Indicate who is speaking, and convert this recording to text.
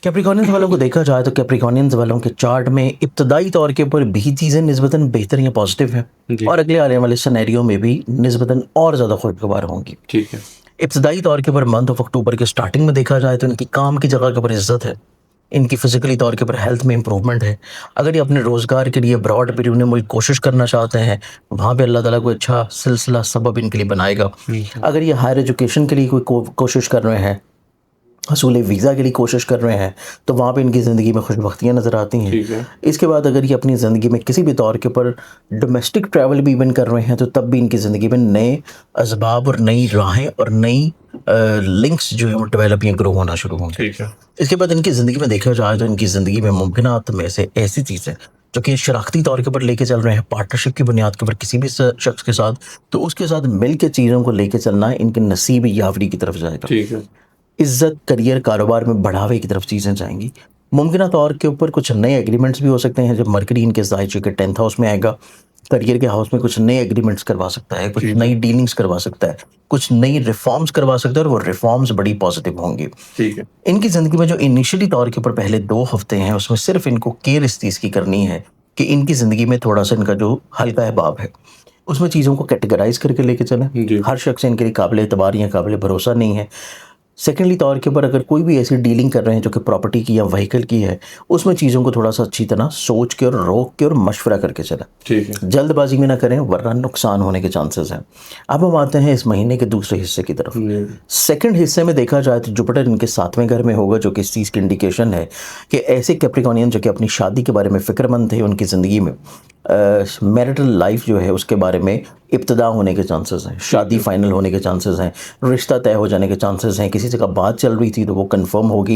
Speaker 1: Capricornians वालों को देखा जाए तो कैप्रिकॉनियंस वालों के चार्ट में इब्तदाई तौर के ऊपर भी चीज़ें निस्बतन बेहतर या पॉजिटिव हैं
Speaker 2: जी।
Speaker 1: और अगले आने वाले सिनेरियो में भी निस्बतन और ज़्यादा खुशगवार होंगी।
Speaker 2: ठीक है।
Speaker 1: इब्तदाई तौर के ऊपर मंथ ऑफ अक्टूबर के स्टार्टिंग में देखा जाए तो इनकी काम की जगह के ऊपर इज्जत है, इनकी फिजिकली तौर के ऊपर हेल्थ में इंप्रूवमेंट है। अगर ये अपने रोज़गार के लिए ब्रॉड पीरियड में कोई कोशिश करना चाहते हैं, वहाँ पे अल्लाह ताला कोई अच्छा सिलसिला सबब इनके लिए बनाएगा। अगर ये हायर एजुकेशन के लिए कोई कोशिश कर रहे हैं, हसूल वीज़ा के लिए कोशिश कर रहे हैं, तो वहाँ पे इनकी ज़िंदगी में खुशबख्तियाँ नज़र आती हैं।
Speaker 2: ठीक है।
Speaker 1: इसके बाद अगर ये अपनी ज़िंदगी में किसी भी तौर के ऊपर डोमेस्टिक ट्रैवल भी इवन कर रहे हैं, तो तब भी इनकी ज़िंदगी में नए असबाब और नई राहें और नई लिंक्स जो है वो डेवलप या ग्रो होना शुरू होंगे।
Speaker 2: ठीक है।
Speaker 1: इसके बाद इनकी ज़िंदगी में देखा जाए तो इनकी ज़िंदगी में मुमकिनात में से ऐसी चीज़ें जो कि शराख्ती तौर के ऊपर लेके चल रहे हैं, पार्टनरशिप की बुनियाद के ऊपर किसी भी शख्स के साथ, तो उसके साथ मिल के चीज़ों को लेके चलना इनके नसीब यावरी की तरफ जाएगा।
Speaker 2: ठीक है।
Speaker 1: इज़्ज़त, करियर, कारोबार में बढ़ावे की तरफ चीज़ें जाएंगी। मुमकिन तौर के ऊपर कुछ नए एग्रीमेंट्स भी हो सकते हैं। जब मरकरी इनके ज़ाहिर के 10th हाउस में आएगा, करियर के हाउस में कुछ नए एग्रीमेंट्स करवा सकता है, कुछ नई डीलिंग्स करवा सकता है, कुछ नई रिफॉर्म्स करवा सकता है और वो रिफॉर्म्स बड़ी पॉजिटिव होंगी।
Speaker 2: ठीक है।
Speaker 1: इनकी ज़िंदगी में जो इनिशियली तौर के ऊपर पहले 2 हफ्ते हैं, उसमें सिर्फ इनको केयर इस चीज़ की करनी है कि इनकी ज़िंदगी में थोड़ा-सा इनका जो हल्का अहबाब है, उसमें चीज़ों को कैटेगराइज़ करके लेके चलें।
Speaker 2: जी।
Speaker 1: हर शख्स इनके लिए काबिल एतबार या काबिल भरोसा नहीं है। सेकेंडली तौर के ऊपर अगर कोई भी ऐसी डीलिंग कर रहे हैं जो कि प्रॉपर्टी की या व्हीकल की है, उसमें चीज़ों को थोड़ा सा अच्छी तरह सोच के और रोक के और मशवरा करके चलें।
Speaker 2: ठीक है।
Speaker 1: जल्दबाजी में ना करें वरना नुकसान होने के चांसेस हैं। अब हम आते हैं इस महीने के दूसरे हिस्से की तरफ। सेकंड हिस्से में देखा जाए तो जुपिटर इनके 7वें घर में होगा, जो कि इस चीज़ की इंडिकेशन है कि ऐसे कैप्रिकॉनियन जो कि अपनी शादी के बारे में फ़िक्रमंद थे, उनकी ज़िंदगी में मैरिटल लाइफ जो है उसके बारे में इब्तदा होने के चांसेस हैं, शादी फाइनल होने के चांसेस हैं, रिश्ता तय हो जाने के चांसेस हैं। किसी जगह बात चल रही थी तो वो कंफर्म होगी।